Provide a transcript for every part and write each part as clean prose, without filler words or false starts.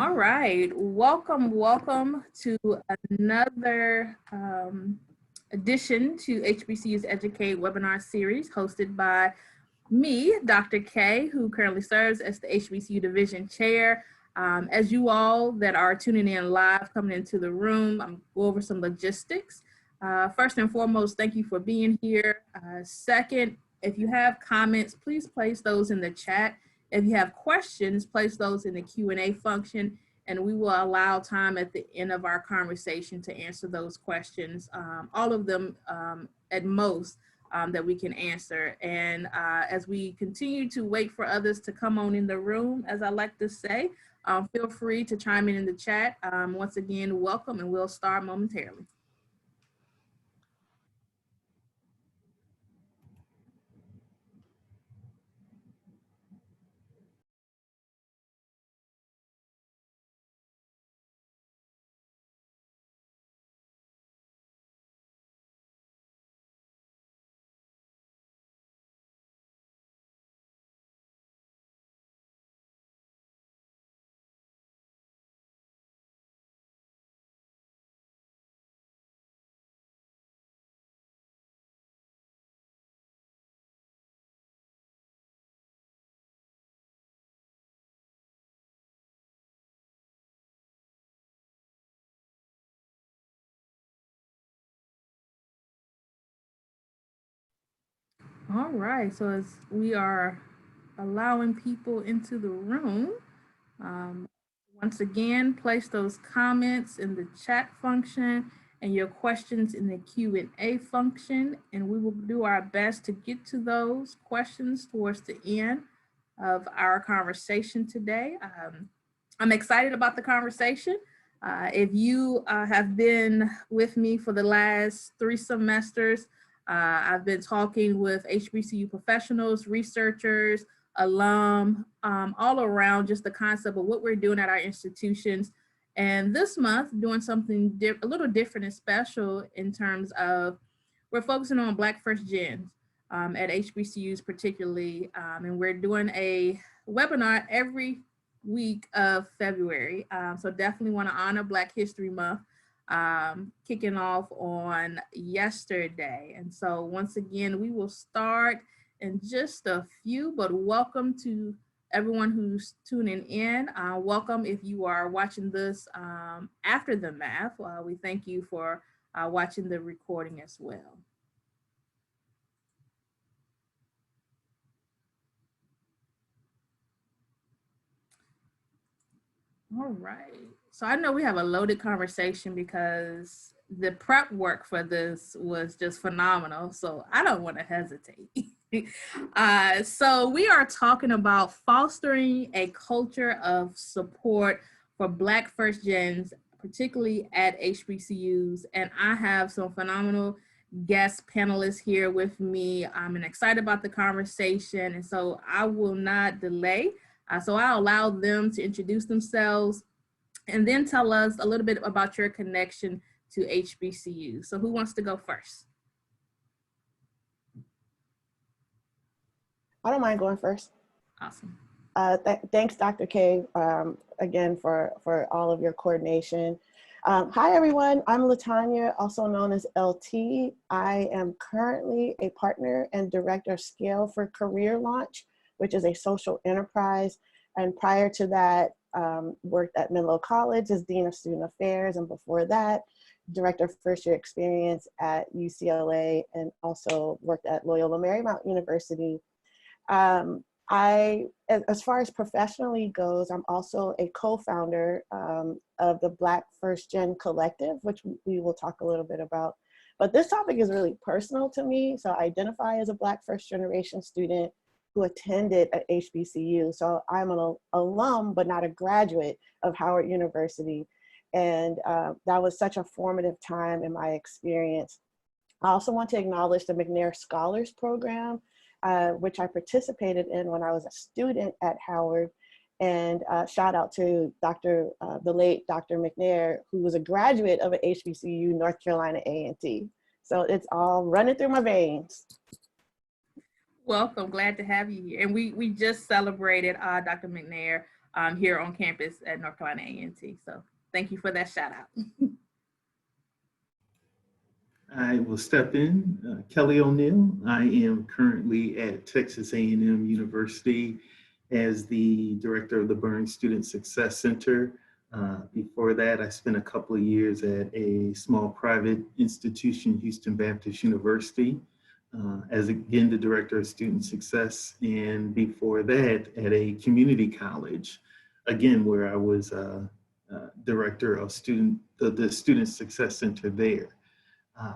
All right, welcome to another edition to HBCUs Educate webinar series hosted by me, Dr. K, who currently serves as the HBCU Division Chair. As you all that are tuning in live, coming into the room, I'm going go over some logistics. First and foremost, thank you for being here. Second, if you have comments, please place those in the chat. If you have questions, place those in the Q&A function, and we will allow time at the end of our conversation to answer those questions, all of them at most that we can answer. And as we continue to wait for others to come on in the room, as I like to say, feel free to chime in the chat. Once again, welcome, and we'll start momentarily. All right, so as we are allowing people into the room, once again, place those comments in the chat function and your questions in the Q&A function, and we will do our best to get to those questions towards the end of our conversation today. I'm excited about the conversation. If you have been with me for the last 3 semesters, I've been talking with HBCU professionals, researchers, alum, all around just the concept of what we're doing at our institutions. And this month, doing something a little different and special in terms of we're focusing on Black First Gens at HBCUs particularly. And we're doing a webinar every week of February. So definitely want to honor Black History Month, kicking off on yesterday. And so once again, we will start in just a few, but welcome to everyone who's tuning in. Welcome if you are watching this after the math. We thank you for watching the recording as well. All right. So I know we have a loaded conversation because the prep work for this was just phenomenal. So I don't want to hesitate. So we are talking about fostering a culture of support for Black First Gens, particularly at HBCUs. And I have some phenomenal guest panelists here with me. I'm excited about the conversation. And so I will not delay. So I'll allow them to introduce themselves and then tell us a little bit about your connection to HBCU. So who wants to go first? I don't mind going first. Awesome. Thanks, Dr. K, again, for all of your coordination. Hi, everyone. I'm Latanya, also known as LT. I am currently a partner and director of Scale for Career Launch, which is a social enterprise. And prior to that, worked at Menlo College as Dean of Student Affairs. And before that, Director of First Year Experience at UCLA, and also worked at Loyola Marymount University. As far as professionally goes, I'm also a co-founder of the Black First Gen Collective, which we will talk a little bit about. But this topic is really personal to me. So I identify as a Black first generation student who attended at HBCU. So I'm an alum, but not a graduate of Howard University. And that was such a formative time in my experience. I also want to acknowledge the McNair Scholars Program, which I participated in when I was a student at Howard. And shout out to the late Dr. McNair, who was a graduate of an HBCU, North Carolina A&T. So it's all running through my veins. Welcome, glad to have you here. And we just celebrated Dr. McNair here on campus at North Carolina A&T. So thank you for that shout out. I will step in. Kelly O'Neill. I am currently at Texas A&M University as the director of the Burns Student Success Center. Before that, I spent a couple of years at a small private institution, Houston Baptist University, as again the director of student success. And before that, at a community college, again, where I was director of the Student Success Center there.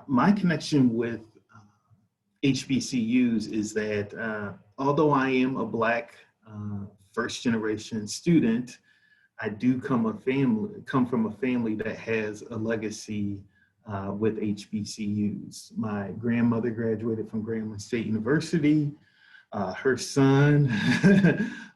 My connection with HBCUs is that although I am a Black first generation student, I do come from a family that has a legacy with HBCUs. My grandmother graduated from Grambling State University. Her son,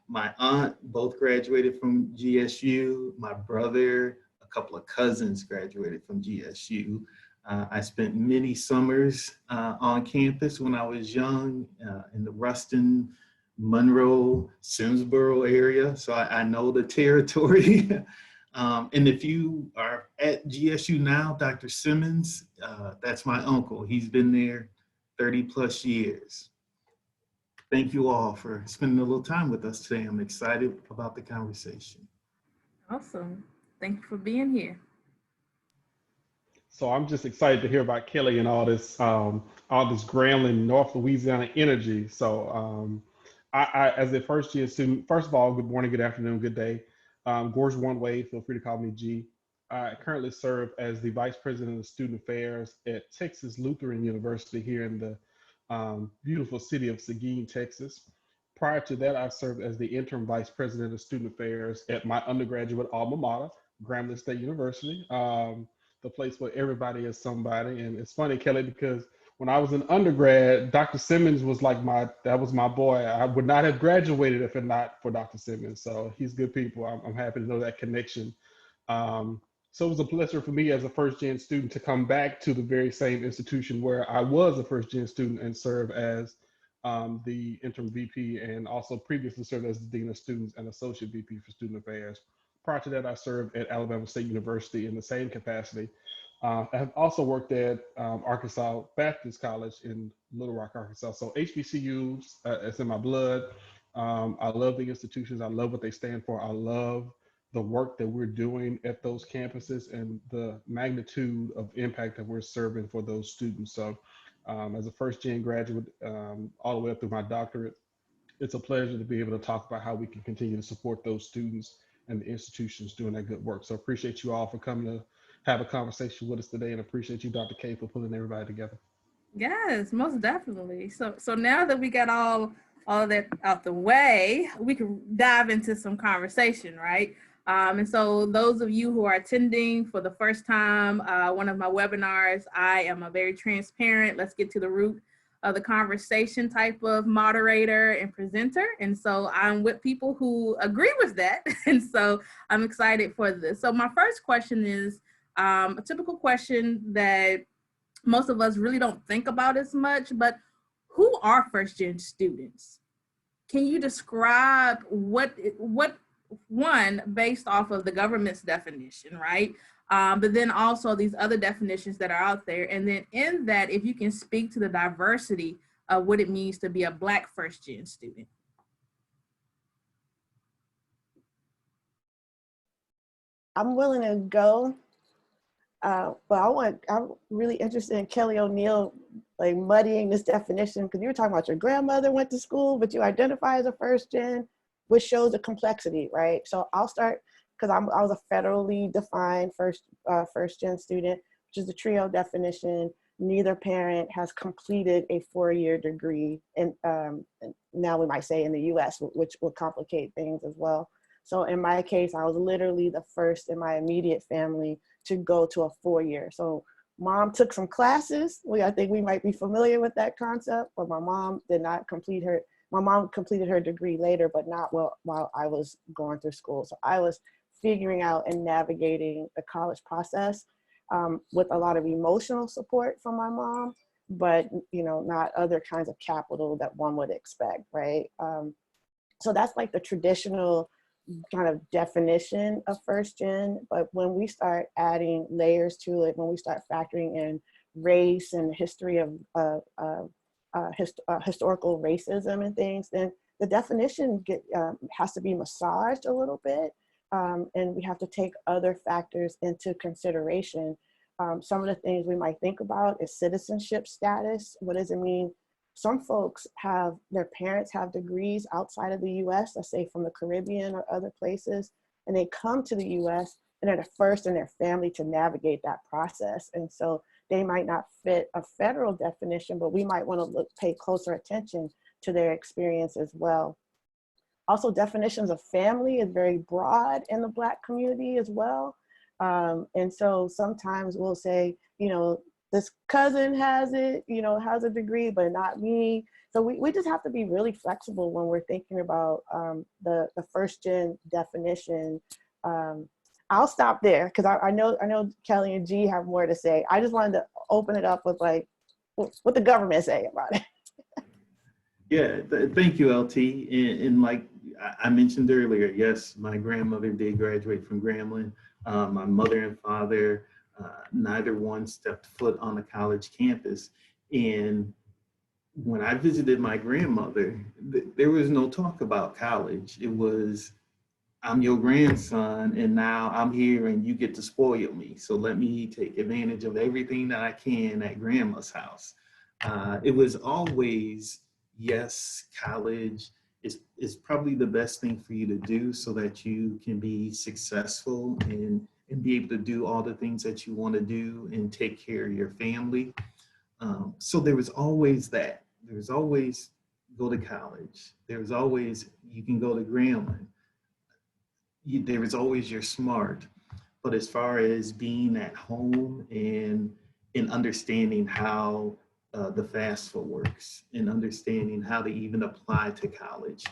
my aunt, both graduated from GSU. My brother, a couple of cousins graduated from GSU. I spent many summers on campus when I was young in the Ruston, Monroe, Simsboro area. So I know the territory. And if you are at GSU now, Dr. Simmons, that's my uncle. He's been there 30 plus years. Thank you all for spending a little time with us today. I'm excited about the conversation. Awesome. Thank you for being here. So I'm just excited to hear about Kelly and all this Grambling, North Louisiana energy. So I as a first year student, first of all, good morning, good afternoon, good day. Gorge One Way, feel free to call me G. I currently serve as the Vice President of Student Affairs at Texas Lutheran University here in the beautiful city of Seguin, Texas. Prior to that, I served as the Interim Vice President of Student Affairs at my undergraduate alma mater, Grambling State University. The place where everybody is somebody. And it's funny, Kelly, because when I was an undergrad, Dr. Simmons was like that was my boy. I would not have graduated if it not for Dr. Simmons. So he's good people. I'm happy to know that connection. So it was a pleasure for me as a first gen student to come back to the very same institution where I was a first gen student and serve as the interim VP and also previously served as the Dean of Students and Associate VP for Student Affairs. Prior to that, I served at Alabama State University in the same capacity. I have also worked at Arkansas Baptist College in Little Rock, Arkansas. So HBCUs, it's in my blood. I love the institutions. I love what they stand for. I love the work that we're doing at those campuses and the magnitude of impact that we're serving for those students. So as a first gen graduate, all the way up through my doctorate, it's a pleasure to be able to talk about how we can continue to support those students and the institutions doing that good work. So appreciate you all for coming to have a conversation with us today, and appreciate you, Dr. K, for pulling everybody together. Yes, most definitely. So now that we got all of that out the way, we can dive into some conversation, right? And so those of you who are attending for the first time, one of my webinars, I am a very transparent, let's get to the root of the conversation type of moderator and presenter. And so I'm with people who agree with that. And so I'm excited for this. So my first question is a typical question that most of us really don't think about as much, but who are first gen students? Can you describe what one, based off of the government's definition, right? But then also these other definitions that are out there. And then in that, if you can speak to the diversity of what it means to be a Black first gen student. I'm willing to go, but I'm really interested in Kelly O'Neill, like muddying this definition, because you were talking about your grandmother went to school, but you identify as a first gen, which shows the complexity, right? So I'll start, because I was a federally defined first gen student, which is the TRIO definition. Neither parent has completed a 4-year degree, and now we might say in the US, which will complicate things as well. So in my case, I was literally the first in my immediate family to go to a 4-year. So mom took some classes. I think we might be familiar with that concept, but my mom did not complete her. My mom completed her degree later, but not while I was going through school. So I was figuring out and navigating the college process with a lot of emotional support from my mom, but not other kinds of capital that one would expect, right? So that's like the traditional kind of definition of first gen, but when we start adding layers to it, when we start factoring in race and history of historical racism and things, then the definition has to be massaged a little bit, and we have to take other factors into consideration. Some of the things we might think about is citizenship status. What does it mean? Some folks have, their parents have degrees outside of the US, let's say from the Caribbean or other places, and they come to the US and they're the first in their family to navigate that process. And so they might not fit a federal definition, but we might want to pay closer attention to their experience as well. Also, definitions of family is very broad in the Black community as well. And so sometimes we'll say, you know, this cousin has it, you know, has a degree, but not me. So we just have to be really flexible when we're thinking about the first gen definition. I'll stop there because I know Kelly and G have more to say. I just wanted to open it up with like what the government say about it. Yeah, thank you, LT. And like I mentioned earlier, yes, my grandmother did graduate from Grambling. My mother and father, neither one stepped foot on a college campus. And when I visited my grandmother, there was no talk about college. It was, I'm your grandson, and now I'm here and you get to spoil me. So let me take advantage of everything that I can at grandma's house. It was always, yes, college is probably the best thing for you to do so that you can be successful and be able to do all the things that you want to do and take care of your family. So there was always that. There was always go to college. There was always, you can go to Grambling. There was always you're smart. But as far as being at home and understanding how the FAFSA works and understanding how to even apply to college,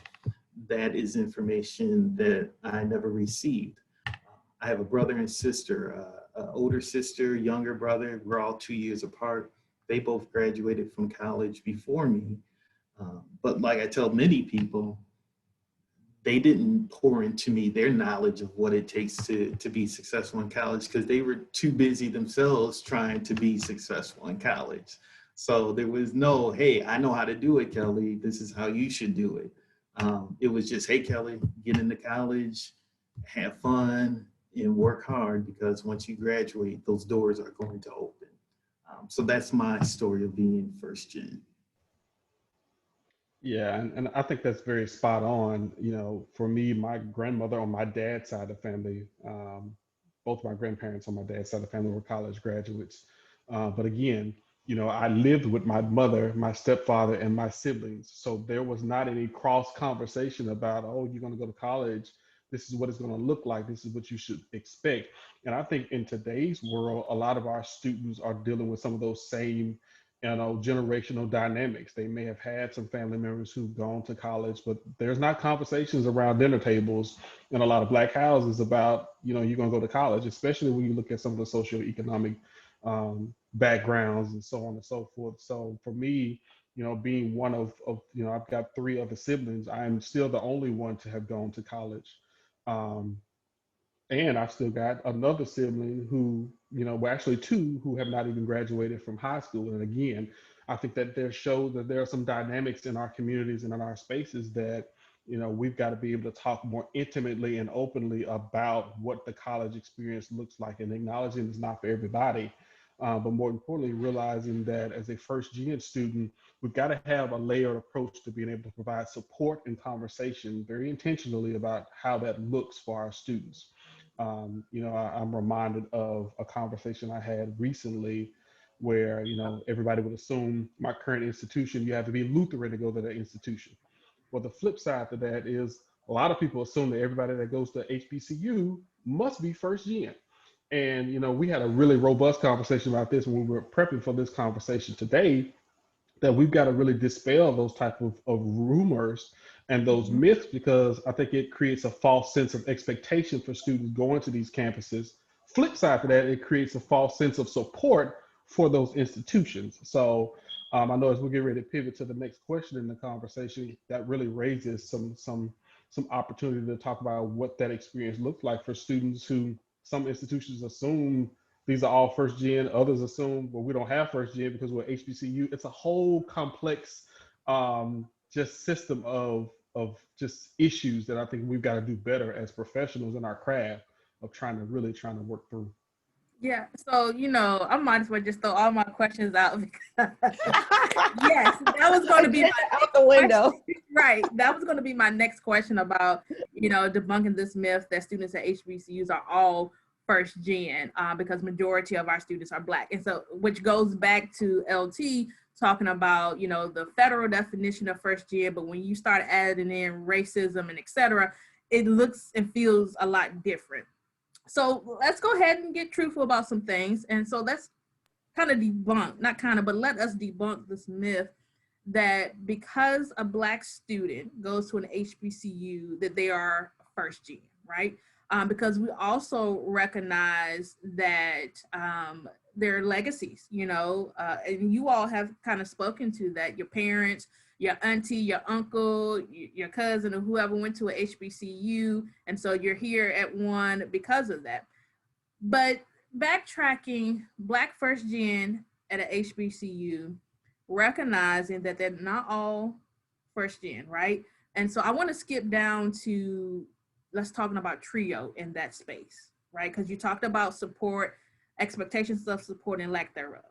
that is information that I never received. I have a brother and sister, older sister, younger brother. We're all 2 years apart. They both graduated from college before me. But like I tell many people, they didn't pour into me their knowledge of what it takes to be successful in college because they were too busy themselves trying to be successful in college. So there was no, hey, I know how to do it, Kelly. This is how you should do it. It was just, hey, Kelly, get into college, have fun, and work hard because once you graduate, those doors are going to open. So that's my story of being first gen. Yeah, and I think that's very spot on. You know, for me, my grandmother on my dad's side of the family, both my grandparents on my dad's side of the family were college graduates. But again, you know, I lived with my mother, my stepfather, and my siblings. So there was not any cross conversation about, oh, you're going to go to college. This is what it's going to look like. This is what you should expect. And I think in today's world, a lot of our students are dealing with some of those same, you know, generational dynamics. They may have had some family members who've gone to college, but there's not conversations around dinner tables in a lot of Black houses about, you know, you're going to go to college, especially when you look at some of the socioeconomic backgrounds and so on and so forth. So for me, you know, being one of, you know, I've got three other siblings, I'm still the only one to have gone to college. Um, and I've still got another sibling who, you know, well, actually two who have not even graduated from high school. And again, I think that there shows that there are some dynamics in our communities and in our spaces that, you know, we've got to be able to talk more intimately and openly about what the college experience looks like and acknowledging it's not for everybody. But more importantly, realizing that as a first gen student, we've got to have a layered approach to being able to provide support and conversation very intentionally about how that looks for our students. You know, I'm reminded of a conversation I had recently where, you know, everybody would assume my current institution, you have to be Lutheran to go to that institution. Well, the flip side to that is a lot of people assume that everybody that goes to HBCU must be first gen. And, you know, we had a really robust conversation about this when we were prepping for this conversation today, that we've got to really dispel those type of rumors and those Mhm. myths, because I think it creates a false sense of expectation for students going to these campuses. Flip side to that, it creates a false sense of support for those institutions. So I know as we get ready to pivot to the next question in the conversation, that really raises some some opportunity to talk about what that experience looked like for students who some institutions assume these are all first gen, others assume, well, we don't have first gen because we're HBCU. It's a whole complex just system of just issues that I think we've got to do better as professionals in our craft of trying to work through. Yeah, so I might as well just throw all my questions out because yes, that was going to be my out the window. question. Right, that was going to be my next question about debunking this myth that students at HBCUs are all first gen because majority of our students are Black, and so which goes back to LT talking about the federal definition of first gen, but when you start adding in racism and etc., it looks and feels a lot different. So let's go ahead and get truthful about some things. And so let's kind of debunk, not kind of, but let us debunk this myth that because a Black student goes to an HBCU, that they are first gen, right? Because we also recognize that there are legacies, and you all have kind of spoken to that. Your parents, your auntie, your uncle, your cousin, or whoever went to a HBCU, and so you're here at one because of that. But backtracking, Black first gen at a HBCU, recognizing that they're not all first gen, right? And so I want to skip down to let's talking about trio in that space, right? Because you talked about support, expectations of support, and lack thereof.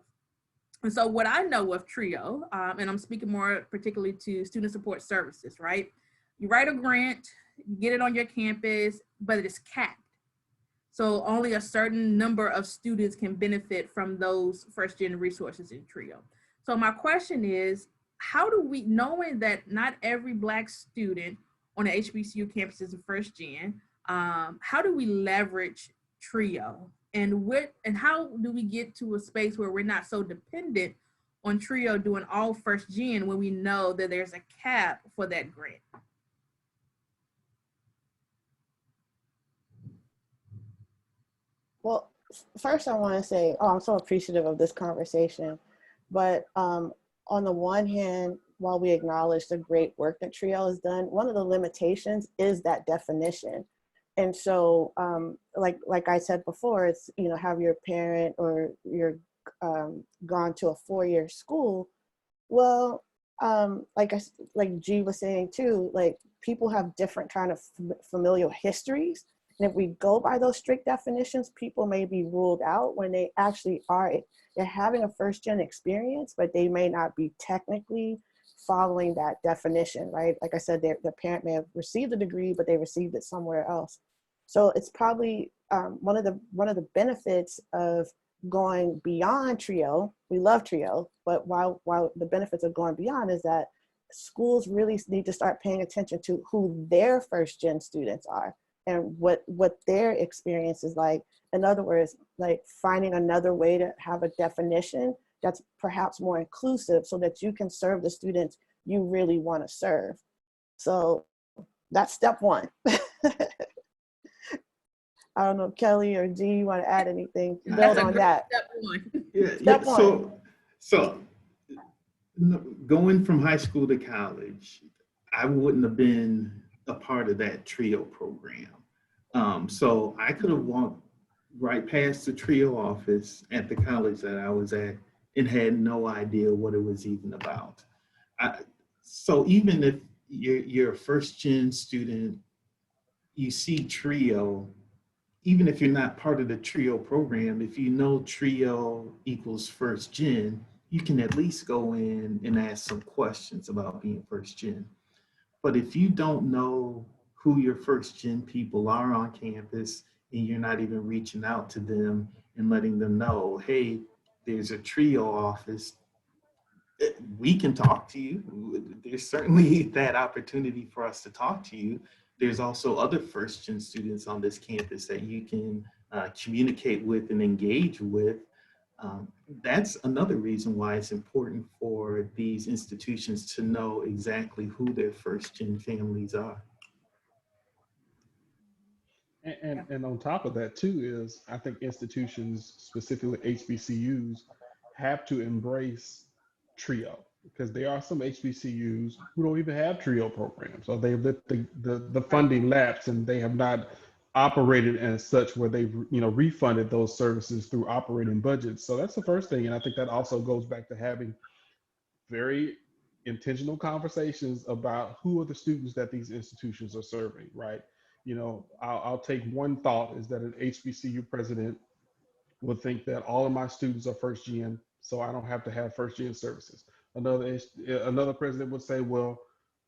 And so what I know of TRIO, and I'm speaking more particularly to student support services, right? You write a grant, you get it on your campus, but it is capped. So only a certain number of students can benefit from those first gen resources in TRIO. So my question is, how do we, knowing that not every Black student on the HBCU campus is a first gen, how do we leverage TRIO? And how do we get to a space where we're not so dependent on TRIO doing all first gen when we know that there's a cap for that grant? Well, first I want to say, I'm so appreciative of this conversation. But on the one hand, while we acknowledge the great work that TRIO has done, one of the limitations is that definition. And so, like I said before, it's, have your parent or you're gone to a 4-year school. Well, like G was saying too, like people have different kind of familial histories. And if we go by those strict definitions, people may be ruled out when they actually are, they're having a first gen experience, but they may not be technically following that definition, right? Like I said, their parent may have received a degree, but they received it somewhere else. So it's probably one of the benefits of going beyond TRIO. We love TRIO, but while the benefits of going beyond is that schools really need to start paying attention to who their first gen students are and what their experience is like. In other words, like finding another way to have a definition that's perhaps more inclusive so that you can serve the students you really want to serve. So that's step one. I don't know, Kelly or G, you want to add anything? Build on that. Step one. Step one. So going from high school to college, I wouldn't have been a part of that TRIO program. So I could have walked right past the TRIO office at the college that I was at and had no idea what it was even about. So even if you're a first gen student, you see TRIO, even if you're not part of the TRIO program, if you know TRIO equals first gen, you can at least go in and ask some questions about being first gen. But if you don't know who your first gen people are on campus and you're not even reaching out to them and letting them know, hey, there's a TRIO office, we can talk to you. There's certainly that opportunity for us to talk to you. There's also other first gen students on this campus that you can communicate with and engage with. That's another reason why it's important for these institutions to know exactly who their first gen families are. And on top of that too is I think institutions, specifically HBCUs, have to embrace TRIO. because there are some HBCUs who don't even have TRIO programs, or they've let the funding lapse and they have not operated as such where they've refunded those services through operating budgets. So that's the first thing, and I think that also goes back to having very intentional conversations about who are the students that these institutions are serving, right? I'll take one thought is that an HBCU president would think that all of my students are first gen, so I don't have to have first gen services. Another president would say, well,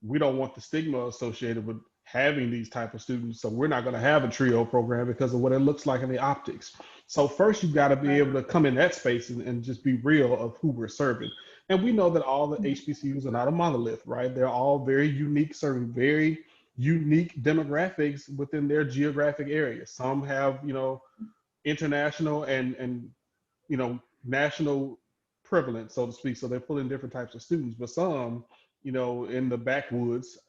we don't want the stigma associated with having these type of students, so we're not going to have a TRIO program because of what it looks like in the optics. So first, you've got to be able to come in that space and just be real of who we're serving. And we know that all the HBCUs are not a monolith, right? They're all very unique, serving very unique demographics within their geographic area. Some have, international and national prevalence, so to speak. So they're pulling different types of students, but some, in the backwoods,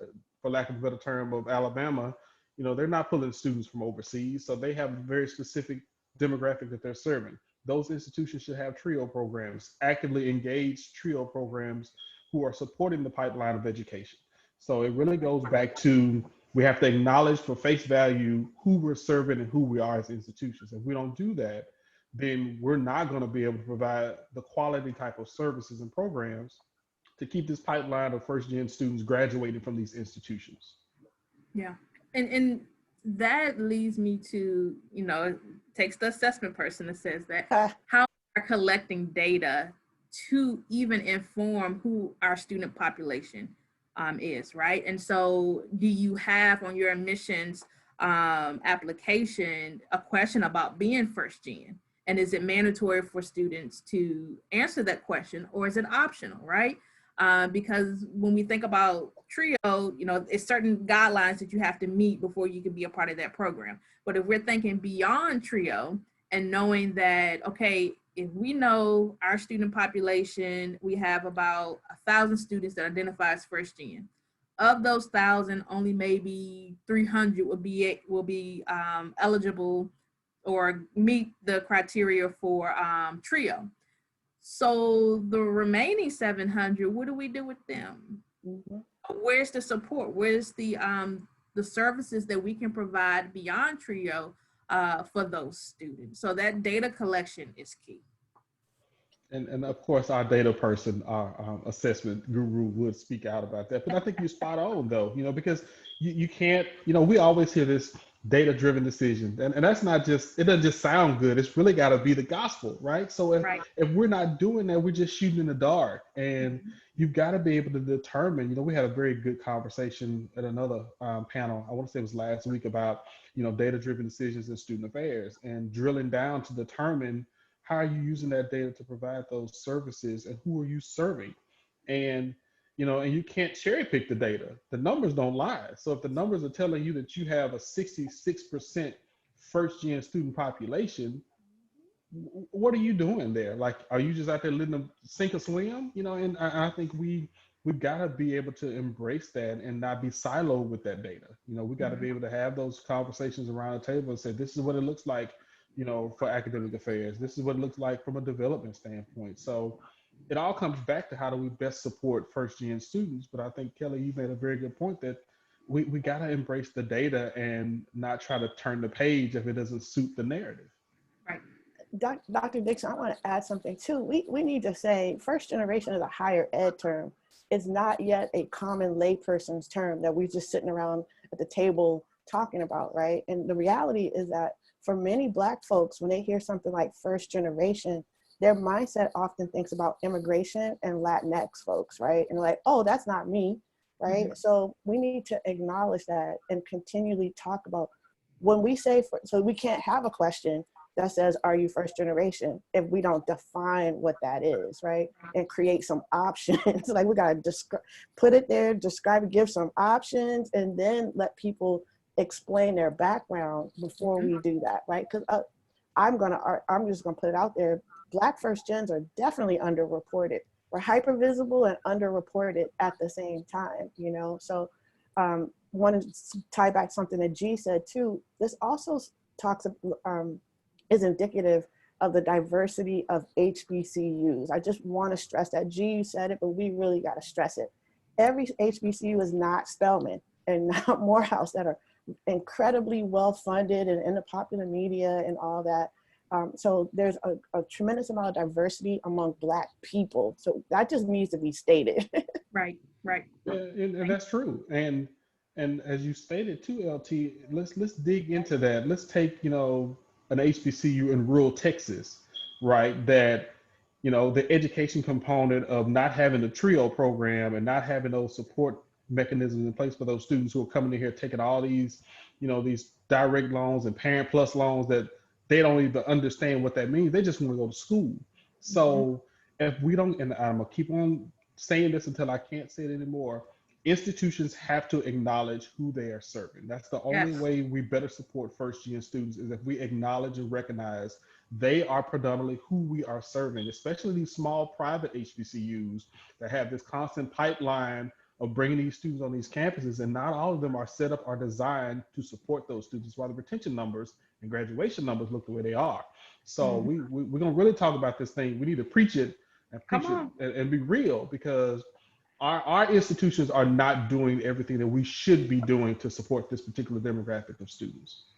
for lack of a better term, of Alabama, they're not pulling students from overseas. So they have a very specific demographic that they're serving. Those institutions should have TRIO programs, actively engaged TRIO programs who are supporting the pipeline of education. So it really goes back to we have to acknowledge for face value who we're serving and who we are as institutions. If we don't do that, then we're not going to be able to provide the quality type of services and programs to keep this pipeline of first gen students graduating from these institutions. Yeah. And that leads me to, takes the assessment person that says that how we're collecting data to even inform who our student population is, right? And so do you have on your admissions application a question about being first gen? And is it mandatory for students to answer that question, or is it optional, right? Because when we think about TRIO, it's certain guidelines that you have to meet before you can be a part of that program. But if we're thinking beyond TRIO and knowing that, okay, if we know our student population, we have about 1,000 students that identify as first gen. Of those 1,000, only maybe 300 will be eligible or meet the criteria for TRIO. So the remaining 700, what do we do with them? Mm-hmm. Where's the support? Where's the services that we can provide beyond TRIO for those students? So that data collection is key. And of course, our data person, our assessment guru would speak out about that. But I think you're spot on, though, because you can't, we always hear this data-driven decision. And that's not just, it doesn't just sound good. It's really got to be the gospel, right? So if we're not doing that, we're just shooting in the dark. And you've got to be able to determine, we had a very good conversation at another panel, I want to say it was last week, about, data-driven decisions in student affairs and drilling down to determine how are you using that data to provide those services and who are you serving? And, and you can't cherry pick the data. The numbers don't lie. So if the numbers are telling you that you have a 66% first gen student population, what are you doing there? Like, are you just out there letting them sink or swim? And I think we've got to be able to embrace that and not be siloed with that data. We got to be able to have those conversations around the table and say, this is what it looks like, for academic affairs. This is what it looks like from a development standpoint. So it all comes back to how do we best support first gen students. But I think, Kelly, you made a very good point that we got to embrace the data and not try to turn the page if it doesn't suit the narrative. Right. Dr. Dixon, I want to add something too. We need to say first generation is a higher ed term. It's not yet a common layperson's term that we're just sitting around at the table talking about, right? And the reality is that for many Black folks, when they hear something like first generation, their mindset often thinks about immigration and Latinx folks, right? And like, oh, that's not me, right? Mm-hmm. So we need to acknowledge that and continually talk about when we say, so we can't have a question that says, are you first generation, if we don't define what that is, right? And create some options. Like we gotta put it there, describe it, give some options, and then let people explain their background before we do that, right? Because I'm just gonna put it out there. Black first gens are definitely underreported. We're hyper visible and underreported at the same time, So want to tie back something that G said too. This also talks is indicative of the diversity of HBCUs. I just want to stress that. G, you said it, but we really got to stress it. Every HBCU is not Spelman and not Morehouse, that are incredibly well funded and in the popular media and all that. So there's a tremendous amount of diversity among Black people. So that just needs to be stated. Right, right. And that's true. And as you stated too, LT, let's dig into that. Let's take, an HBCU in rural Texas, right? That, the education component of not having the TRIO program and not having those support mechanisms in place for those students who are coming in here taking all these, these direct loans and parent plus loans that they don't even understand what that means. They just want to go to school. So if we don't, and I'm gonna keep on saying this until I can't say it anymore, institutions have to acknowledge who they are serving. That's the only Yes. way we better support first gen students, is if we acknowledge and recognize they are predominantly who we are serving, especially these small private HBCUs that have this constant pipeline of bringing these students on these campuses, and not all of them are set up or designed to support those students, while the retention numbers and graduation numbers look the way they are. So we're gonna really talk about this thing. We need to preach it and Come preach on. it and be real, because our institutions are not doing everything that we should be doing to support this particular demographic of students.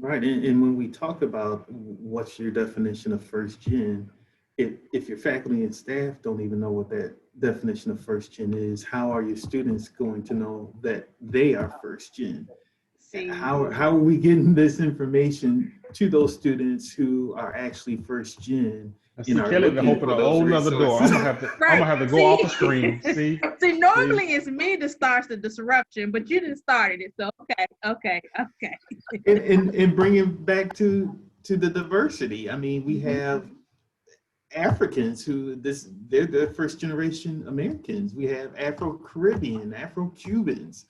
Right. And when we talk about what's your definition of first gen, if your faculty and staff don't even know what that definition of first gen is, how are your students going to know that they are first gen? See, How are we getting this information to those students who are actually first gen And and see, are Kelly to looking open for a those whole nother door. resources? I'm right. gonna have to go off the screen. See, See, normally it's me that starts the disruption, but you didn't started it. So okay. And bring it back to the diversity. I mean, we have Africans they're the first generation Americans. We have Afro-Caribbean, Afro-Cubans.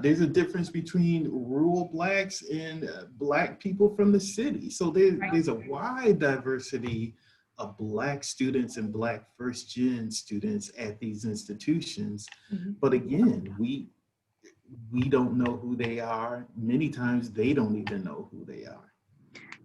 There's a difference between rural Blacks and Black people from the city. So there's a wide diversity of Black students and Black first gen students at these institutions. But again, we don't know who they are. Many times they don't even know who they are.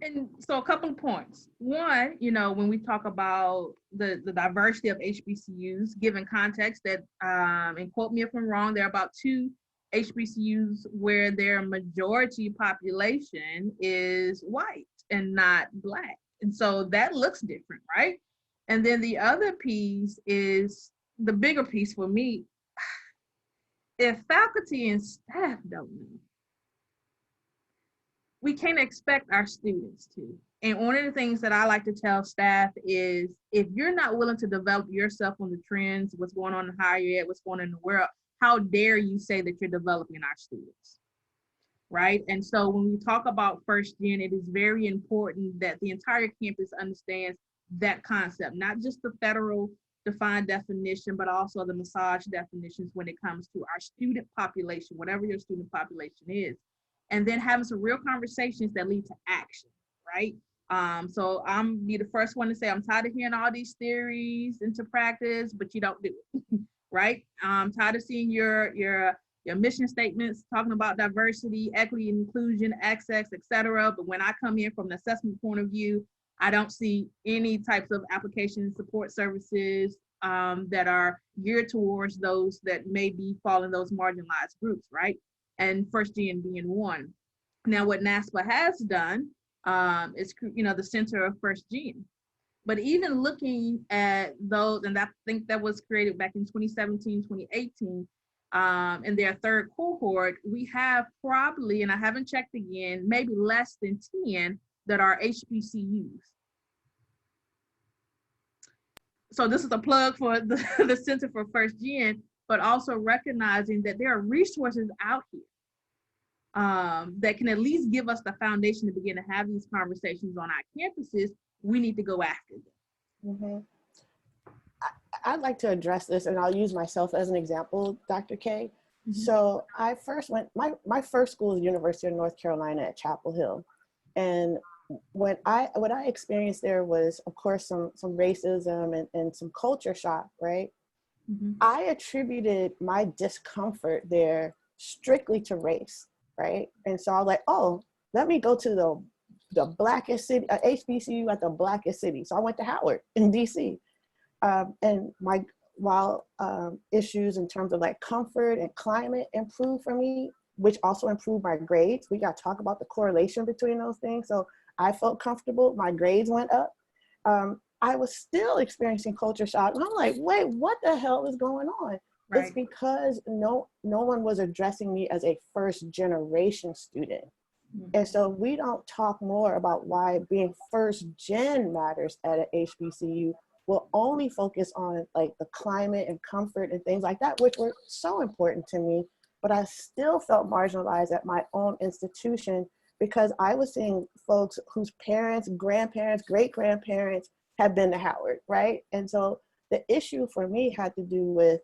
And so a couple of points. One, when we talk about the diversity of HBCUs, given context that, and quote me if I'm wrong, there are about 2 HBCUs where their majority population is white and not Black. And so that looks different, right? And then the other piece is the bigger piece for me. If faculty and staff don't know, we can't expect our students to. And one of the things that I like to tell staff is, if you're not willing to develop yourself on the trends, what's going on in higher ed, what's going on in the world, how dare you say that you're developing our students, right? And so when we talk about first gen, it is very important that the entire campus understands that concept, not just the federal defined definition, but also the massage definitions when it comes to our student population, whatever your student population is. And then having some real conversations that lead to action, right? So I'm be the first one to say, I'm tired of hearing all these theories into practice, but you don't do it, right? I'm tired of seeing your mission statements talking about diversity, equity, inclusion, access, etc. But when I come in from an assessment point of view, I don't see any types of application support services that are geared towards those that may be falling those marginalized groups, right? And first gen being one. Now, what NASPA has done is, the Center of First Gen. But even looking at those, and I think that was created back in 2017, 2018, in their third cohort, we have probably, and I haven't checked again, maybe less than 10 that are HBCUs. So this is a plug for the Center for First Gen, but also recognizing that there are resources out here that can at least give us the foundation to begin to have these conversations on our campuses. We need to go after them. I'd like to address this, and I'll use myself as an example, Dr. K. So I first went, my first school is University of North Carolina at Chapel Hill. And what I experienced there was, of course, some racism and some culture shock, right? I attributed my discomfort there strictly to race, right? And so I was like, oh, let me go to the the blackest city, HBCU at the blackest city. So I went to Howard in DC. And while issues in terms of like comfort and climate improved for me, which also improved my grades, we got to talk about the correlation between those things. So I felt comfortable, my grades went up. I was still experiencing culture shock. And I'm like, wait, what the hell is going on? Right. It's because no one was addressing me as a first generation student. Mm-hmm. And so we don't talk more about why being first gen matters at an HBCU. We'll only focus on like the climate and comfort and things like that, which were so important to me. But I still felt marginalized at my own institution because I was seeing folks whose parents, grandparents, great-grandparents had been to Howard, right? And so the issue for me had to do with,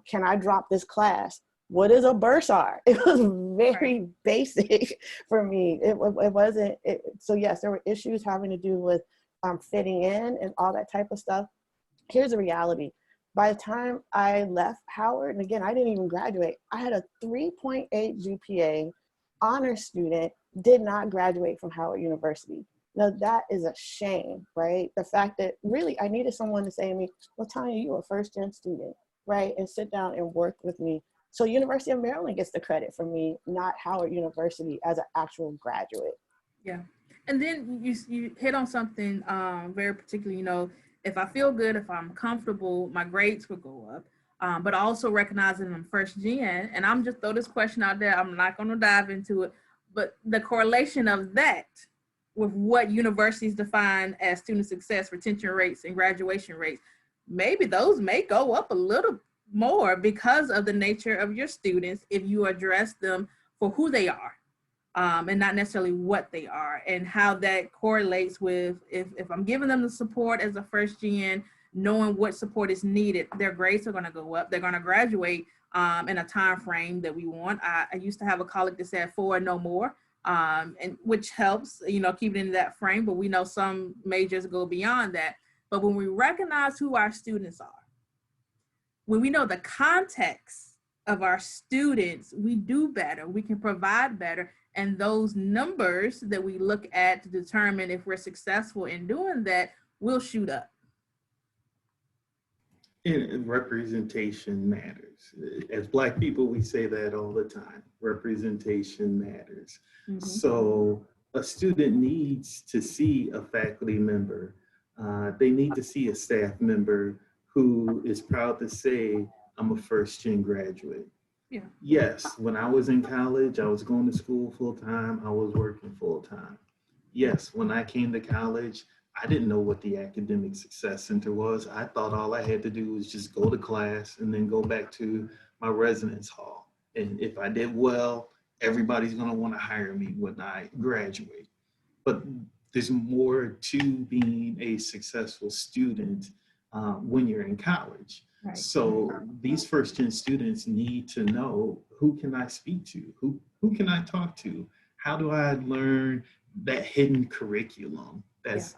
can I drop this class? What is a bursar? It was very basic for me. It wasn't, so yes, there were issues having to do with fitting in and all that type of stuff. Here's the reality. By the time I left Howard, and again, I didn't even graduate, I had a 3.8 GPA, honor student, did not graduate from Howard University. Now that is a shame, right? The fact that really I needed someone to say to me, well, Tanya, you're a first gen student, right? And sit down and work with me. So University of Maryland gets the credit for me, not Howard University as an actual graduate. Yeah. And then you hit on something very particular, you know, if I feel good, if I'm comfortable, my grades will go up. But also recognizing I'm first gen, and I'm just throw this question out there, I'm not going to dive into it, but the correlation of that with what universities define as student success, retention rates, and graduation rates, maybe those may go up a little more because of the nature of your students if you address them for who they are. And not necessarily what they are, and how that correlates with if I'm giving them the support as a first gen, knowing what support is needed, their grades are going to go up. They're going to graduate in a time frame that we want. I used to have a colleague that said 4 and no more, and which helps, you know, keep it in that frame. But we know some majors go beyond that. But when we recognize who our students are, when we know the context of our students, we do better. We can provide better. And those numbers that we look at to determine if we're successful in doing that will shoot up. And representation matters. As Black people, we say that all the time. Representation matters. Mm-hmm. So a student needs to see a faculty member. They need to see a staff member who is proud to say, I'm a first-gen graduate. Yeah. Yes, when I was in college, I was going to school full-time, I was working full-time. Yes, when I came to college, I didn't know what the Academic Success Center was. I thought all I had to do was just go to class and then go back to my residence hall. And if I did well, everybody's going to want to hire me when I graduate. But there's more to being a successful student when you're in college. Right. So these first-gen students need to know, who can I speak to? Who can I talk to? How do I learn that hidden curriculum that's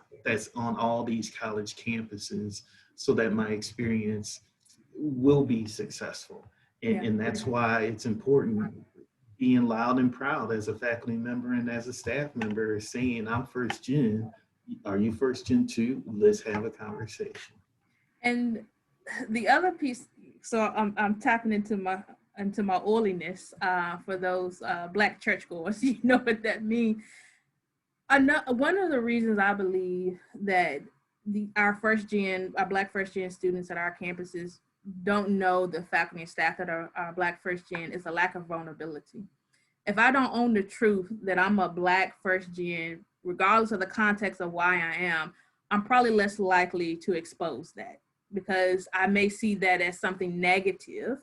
on all these college campuses so that my experience will be successful? And that's why it's important being loud and proud as a faculty member and as a staff member, saying, I'm first gen. Are you first gen too? Let's have a conversation. And the other piece, so I'm tapping into my oiliness for those Black churchgoers. You know what that means. One of the reasons I believe that our Black first gen students at our campuses don't know the faculty and staff that are Black first gen is a lack of vulnerability. If I don't own the truth that I'm a Black first gen, regardless of the context of why I am, I'm probably less likely to expose that, because I may see that as something negative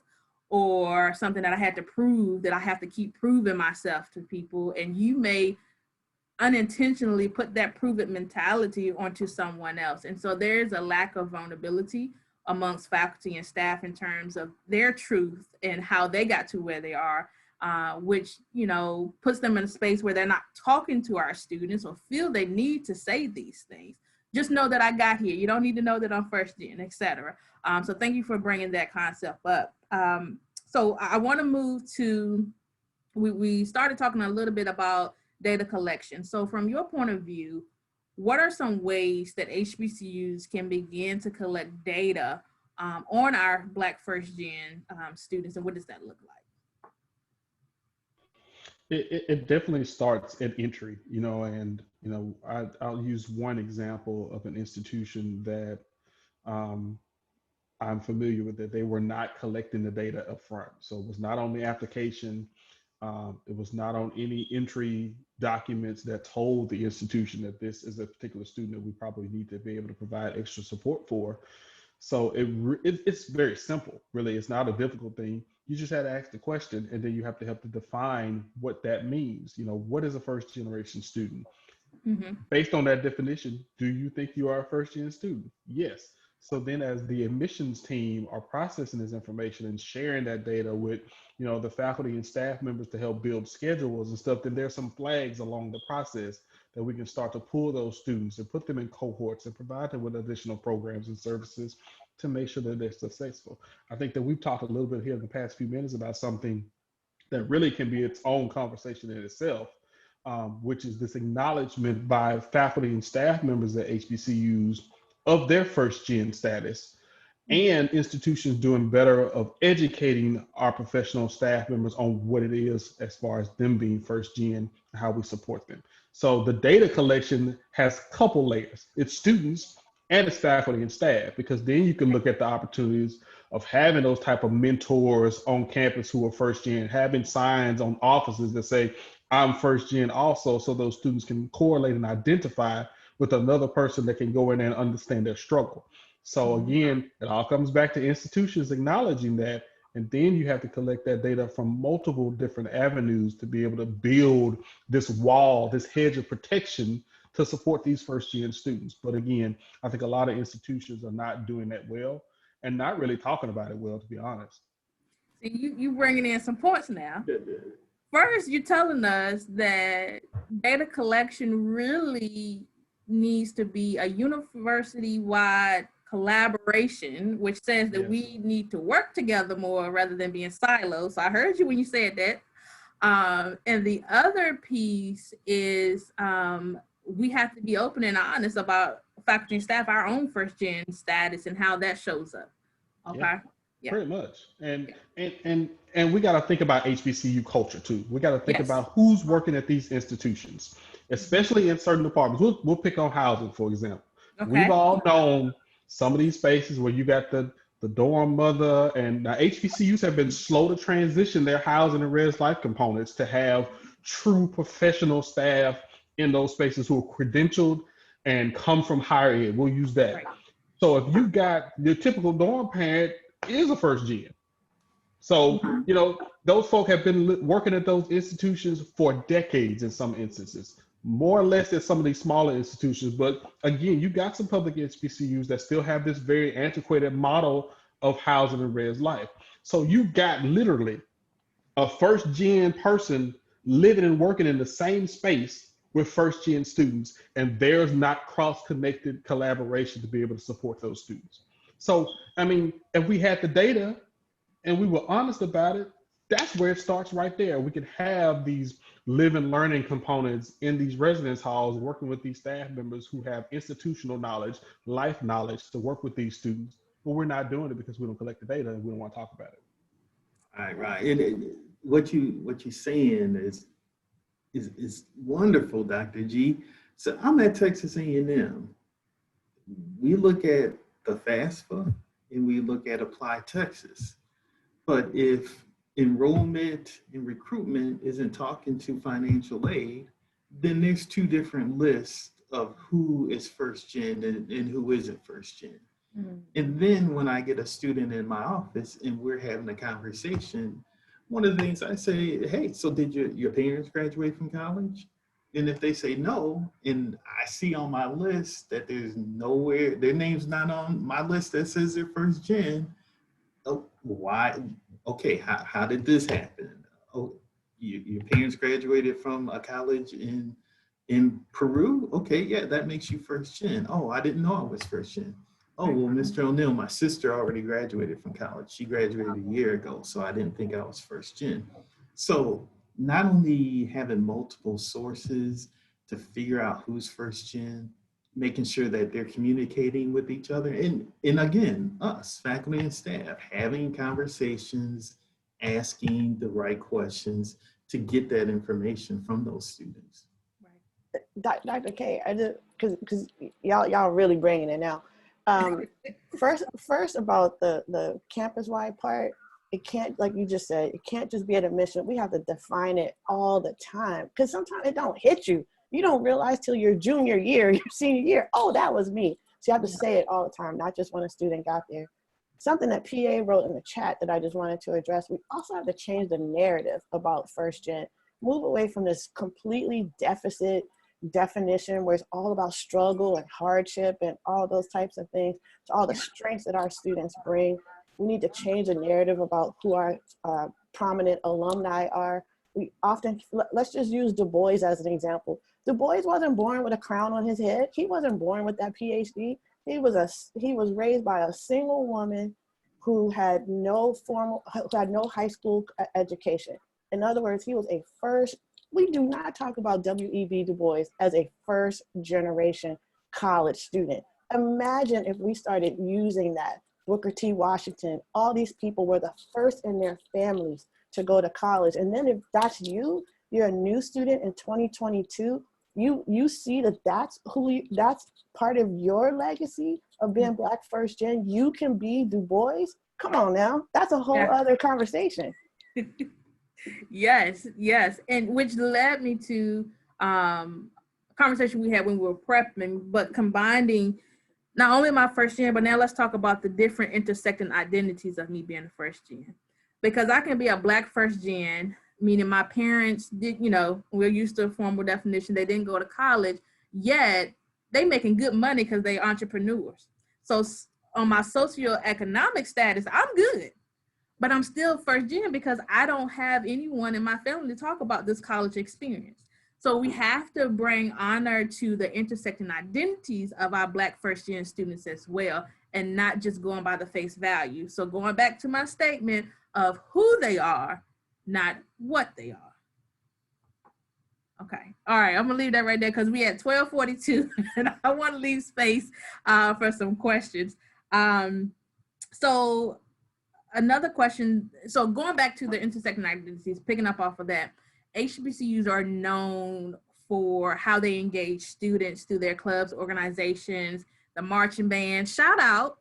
or something that I had to prove, that I have to keep proving myself to people. And you may unintentionally put that prove it mentality onto someone else. And so there's a lack of vulnerability amongst faculty and staff in terms of their truth and how they got to where they are, which, you know, puts them in a space where they're not talking to our students or feel they need to say these things. Just know that I got here. You don't need to know that I'm first gen, et cetera. So thank you for bringing that concept up. So I want to move to, we started talking a little bit about data collection. So from your point of view, what are some ways that HBCUs can begin to collect data on our Black First Gen students, and what does that look like? It definitely starts at entry, and I'll use one example of an institution that um, I'm familiar with, that they were not collecting the data up front. So it was not on the application. It was not on any entry documents that told the institution that this is a particular student that we probably need to be able to provide extra support for. So it's very simple, really. It's not a difficult thing. You just had to ask the question, and then you have to help to define what that means. What is a first generation student? Mm-hmm. Based on that definition, do you think you are a first gen student? Yes. So then as the admissions team are processing this information and sharing that data with, the faculty and staff members to help build schedules and stuff, then there's some flags along the process that we can start to pull those students and put them in cohorts and provide them with additional programs and services to make sure that they're successful. I think that we've talked a little bit here in the past few minutes about something that really can be its own conversation in itself, which is this acknowledgement by faculty and staff members at HBCUs of their first gen status, and institutions doing better of educating our professional staff members on what it is as far as them being first gen and how we support them. So the data collection has a couple layers. It's students and it's faculty and staff, because then you can look at the opportunities of having those type of mentors on campus who are first gen, having signs on offices that say, I'm first gen also, so those students can correlate and identify with another person that can go in there and understand their struggle. So again, it all comes back to institutions acknowledging that, and then you have to collect that data from multiple different avenues to be able to build this wall, this hedge of protection to support these first gen students. But again, I think a lot of institutions are not doing that well and not really talking about it well, to be honest. See, you bringing in some points now. First, you're telling us that data collection really needs to be a university-wide collaboration, which says that we need to work together more rather than being silos. So I heard you when you said that. And the other piece is we have to be open and honest about faculty and staff, our own first gen status and how that shows up. Okay. Yeah. Pretty much. And we got to think about HBCU culture too. We got to think about who's working at these institutions, especially in certain departments. We'll pick on housing, for example. Okay. We've all known some of these spaces where you got the dorm mother, and now HBCUs have been slow to transition their housing and res life components to have true professional staff in those spaces who are credentialed and come from higher ed. We'll use that. Right. So if you got your typical dorm parent is a first gen. So, those folk have been working at those institutions for decades in some instances, more or less at some of these smaller institutions. But again, you got some public HBCUs that still have this very antiquated model of housing and res life. So you got literally a first gen person living and working in the same space with first gen students, and there's not cross-connected collaboration to be able to support those students. So, I mean, if we had the data and we were honest about it, that's where it starts right there. We could have these live and learning components in these residence halls, working with these staff members who have institutional knowledge, life knowledge to work with these students, but we're not doing it because we don't collect the data and we don't want to talk about it. Right. And what you're saying is wonderful, Dr. G. So I'm at Texas A&M. We look at the FAFSA and we look at Apply Texas. But if enrollment and recruitment isn't talking to financial aid, then there's two different lists of who is first gen and who isn't first gen. Mm-hmm. And then when I get a student in my office and we're having a conversation, one of the things I say, hey, so did your parents graduate from college? And if they say no, and I see on my list that there's nowhere, their name's not on my list that says they're first gen, oh, why? Okay, how did this happen? Oh, your parents graduated from a college in Peru? Okay, yeah, that makes you first gen. Oh, I didn't know I was first gen. Oh, well, Mr. O'Neill, my sister already graduated from college. She graduated a year ago, so I didn't think I was first gen. So not only having multiple sources to figure out who's first gen, making sure that they're communicating with each other, and again, us, faculty and staff, having conversations, asking the right questions to get that information from those students. Dr. K, I just because y'all really bringing it now. First about the campus wide part, it can't, like you just said, it can't just be an admission. We have to define it all the time because sometimes it don't hit you. You don't realize till your junior year, your senior year, oh, that was me. So you have to say it all the time, not just when a student got there. Something that PA wrote in the chat that I just wanted to address, we also have to change the narrative about first gen. Move away from this completely deficit definition where it's all about struggle and hardship and all those types of things to all the strengths that our students bring. We need to change the narrative about who our prominent alumni are. We often, let's just use Du Bois as an example. Du Bois wasn't born with a crown on his head. He wasn't born with that PhD. He was raised by a single woman who had no high school education. In other words, he was a first. We do not talk about W.E.B. Du Bois as a first generation college student. Imagine if we started using that. Booker T. Washington, all these people were the first in their families to go to college. And then if that's you, you're a new student in 2022, you see that that's part of your legacy of being Black first gen. You can be Du Bois. Come on now, that's a whole other conversation. Yes, yes. And which led me to a conversation we had when we were prepping, but combining not only my first gen, but now let's talk about the different intersecting identities of me being a first gen. Because I can be a Black first gen, meaning my parents did, we're used to a formal definition, they didn't go to college, yet they making good money because they entrepreneurs. So on my socioeconomic status, I'm good. But I'm still first gen because I don't have anyone in my family to talk about this college experience. So we have to bring honor to the intersecting identities of our Black first gen students as well, and not just going by the face value. So going back to my statement of who they are, not what they are. Okay. All right. I'm going to leave that right there because we at 12:42 and I want to leave space for some questions. So another question, so going back to the intersecting identities, picking up off of that, HBCUs are known for how they engage students through their clubs, organizations, the marching band. Shout out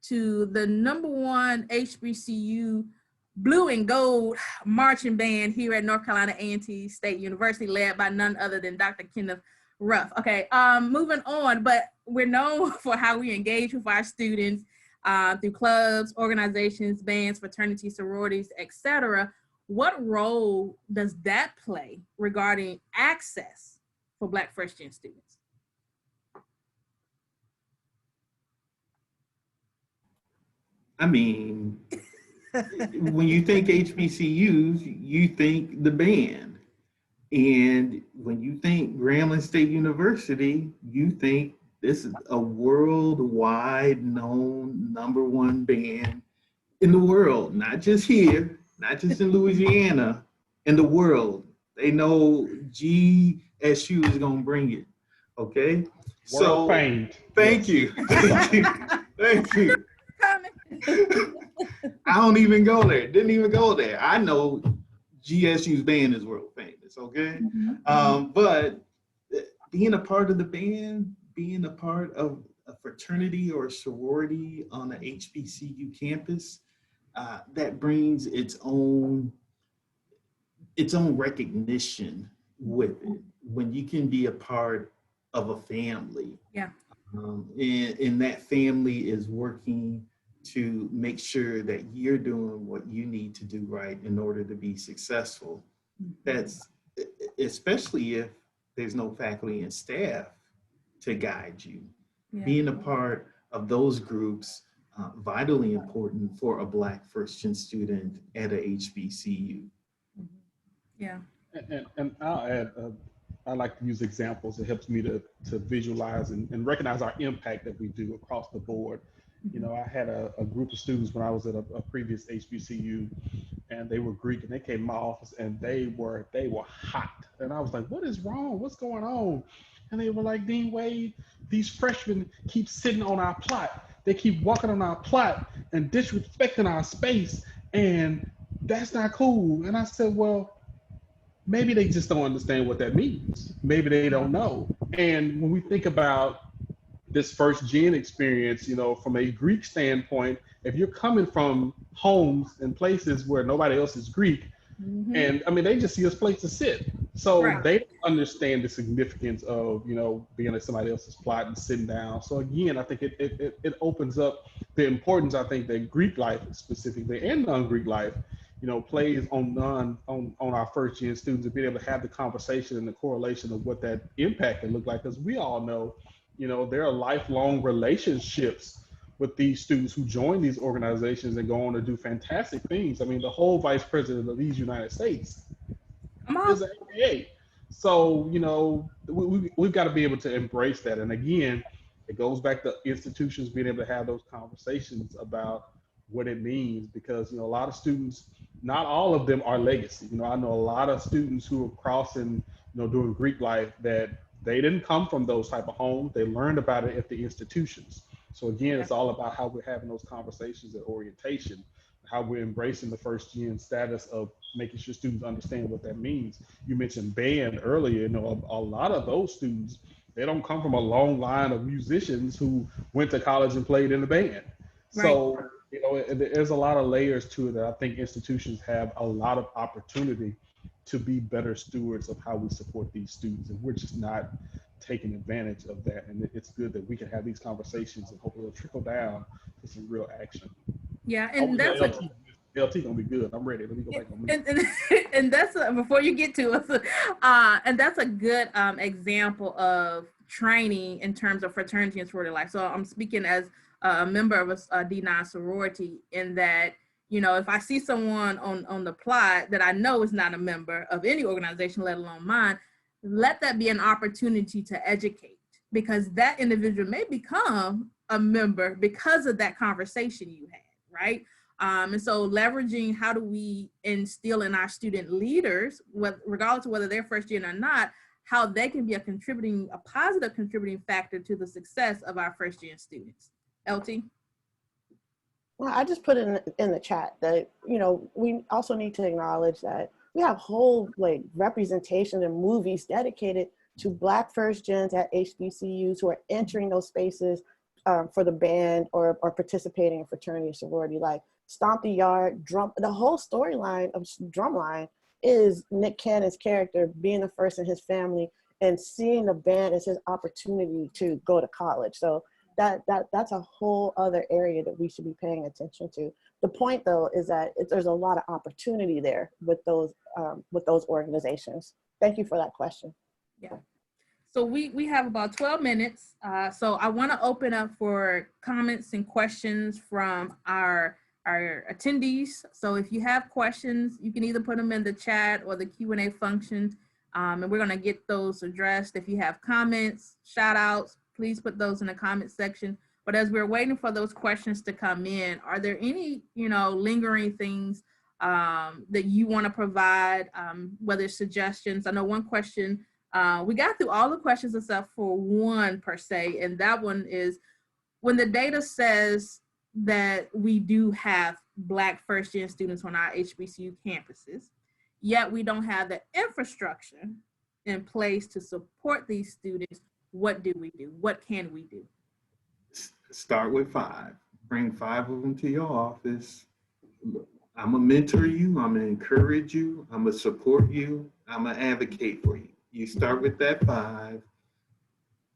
to the #1 HBCU blue and gold marching band here at North Carolina A&T State University, led by none other than Dr. Kenneth Ruff. Okay, moving on, but we're known for how we engage with our students through clubs, organizations, bands, fraternities, sororities, etc. What role does that play regarding access for Black first gen students? I mean, when you think HBCUs, you think the band. And when you think Grambling State University, you think this is a worldwide known #1 band in the world, not just here, not just in Louisiana, in the world. They know GSU is going to bring it. Okay. World famed. Thank you. Thank you. Thank you. I don't even go there. Didn't even go there. I know GSU's band is world famous. Okay. But being a part of the band, being a part of a fraternity or a sorority on an HBCU campus, that brings its own recognition with it. When you can be a part of a family, and that family is working to make sure that you're doing what you need to do right in order to be successful. That's especially if there's no faculty and staff to guide you. Being a part of those groups, vitally important for a Black first gen student at a HBCU. Yeah. And I'll add, I like to use examples. It helps me to visualize and recognize our impact that we do across the board. You know, I had a group of students when I was at a previous HBCU, and they were Greek, and they came to my office, and they were hot, and I was like, "What is wrong? What's going on?" And they were like, "Dean Wade, these freshmen keep sitting on our plot. They keep walking on our plot and disrespecting our space, and that's not cool." And I said, "Well, maybe they just don't understand what that means. Maybe they don't know." And when we think about this first gen experience, you know, from a Greek standpoint, if you're coming from homes and places where nobody else is Greek, Mm-hmm. and I mean, they just see us place to sit. So Right. they don't understand the significance of, you know, being at somebody else's plot and sitting down. So again, I think it opens up the importance, I think, that Greek life specifically and non-Greek life, you know, plays on our first gen students and being able to have the conversation and the correlation of what that impact can look like. Because we all know, you know, there are lifelong relationships with these students who join these organizations and go on to do fantastic things. I mean, the whole vice president of these United States Come on. is an AKA. So, you know, we've got to be able to embrace that. And again, it goes back to institutions being able to have those conversations about what it means, because, you know, a lot of students, not all of them are legacy. You know, I know a lot of students who are crossing, you know, doing Greek life that they didn't come from those type of homes. They learned about it at the institutions. So again, Yeah. it's all about how we're having those conversations at orientation, how we're embracing the first gen status of making sure students understand what that means. You mentioned band earlier. You know, a lot of those students, they don't come from a long line of musicians who went to college and played in the band. Right. So, you know, there's a lot of layers to it that I think institutions have a lot of opportunity to be better stewards of how we support these students. And we're just not taking advantage of that. And it's good that we can have these conversations and hopefully it'll trickle down to some real action. Yeah, Oh, and we got that's a LT gonna be good. I'm ready. Let me go yeah, back on mute. and and that's before you get to us, and that's a good example of training in terms of fraternity and sorority life. So I'm speaking as a member of a D9 sorority, in that, you know, if I see someone on the plot that I know is not a member of any organization, let alone mine, let that be an opportunity to educate, because that individual may become a member because of that conversation you had, right? And so leveraging, how do we instill in our student leaders, regardless of whether they're first year or not, how they can be a positive contributing factor to the success of our first year students. LT? Well, I just put it in the chat that, you know, we also need to acknowledge that we have whole like representation and movies dedicated to Black first gens at HBCUs who are entering those spaces for the band or participating in fraternity or sorority, like Stomp the Yard, Drum. The whole storyline of Drumline is Nick Cannon's character being the first in his family and seeing the band as his opportunity to go to college. So that's a whole other area that we should be paying attention to. The point, though, is that there's a lot of opportunity there with those organizations. Thank you for that question. Yeah. So we have about 12 minutes. So I want to open up for comments and questions from our attendees. So if you have questions, you can either put them in the chat or the Q&A function, and we're going to get those addressed. If you have comments, shout outs, please put those in the comment section. But as we're waiting for those questions to come in, are there any, you know, lingering things that you want to provide, whether it's suggestions? I know one question, we got through all the questions except for one per se, and that one is, when the data says that we do have Black first-gen students on our HBCU campuses, yet we don't have the infrastructure in place to support these students, what do we do? What can we do? Start with 5. Bring 5 of them to your office. I'm gonna mentor you. I'm gonna encourage you. I'm gonna support you. I'm gonna advocate for you. You start with that 5.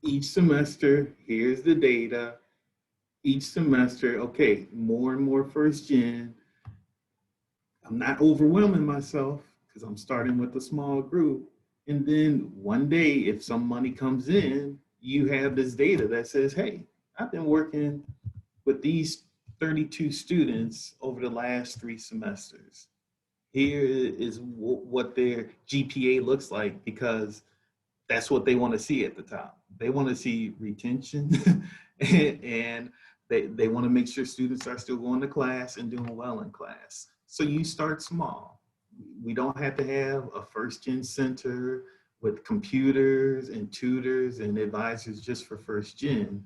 Each semester, here's the data. Each semester, okay, more and more first gen. I'm not overwhelming myself because I'm starting with a small group. And then one day, if some money comes in, you have this data that says, hey, I've been working with these 32 students over the last 3 semesters. Here is what their GPA looks like, because that's what they want to see at the top. They want to see retention and They want to make sure students are still going to class and doing well in class. So you start small. We don't have to have a first gen center with computers and tutors and advisors just for first gen.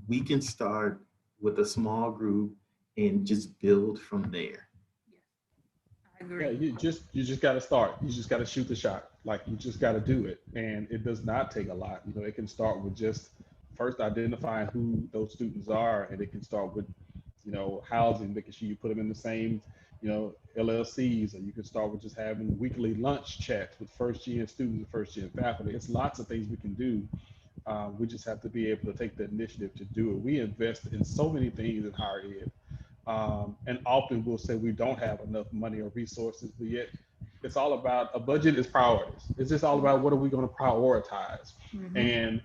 We can start with a small group and just build from there. I Yeah, agree. you just got to start. You just got to shoot the shot. Like you just got to do it, and it does not take a lot. It can start with just first identifying who those students are, and it can start with housing, making sure you put them in the same LLCs, or you can start with just having weekly lunch chats with first gen students and first gen faculty. It's lots of things we can do. We just have to be able to take the initiative to do it. We invest in so many things in higher ed. And often we'll say we don't have enough money or resources, but yet it's all about a budget is priorities. It's just all about what are we going to prioritize. Mm-hmm. And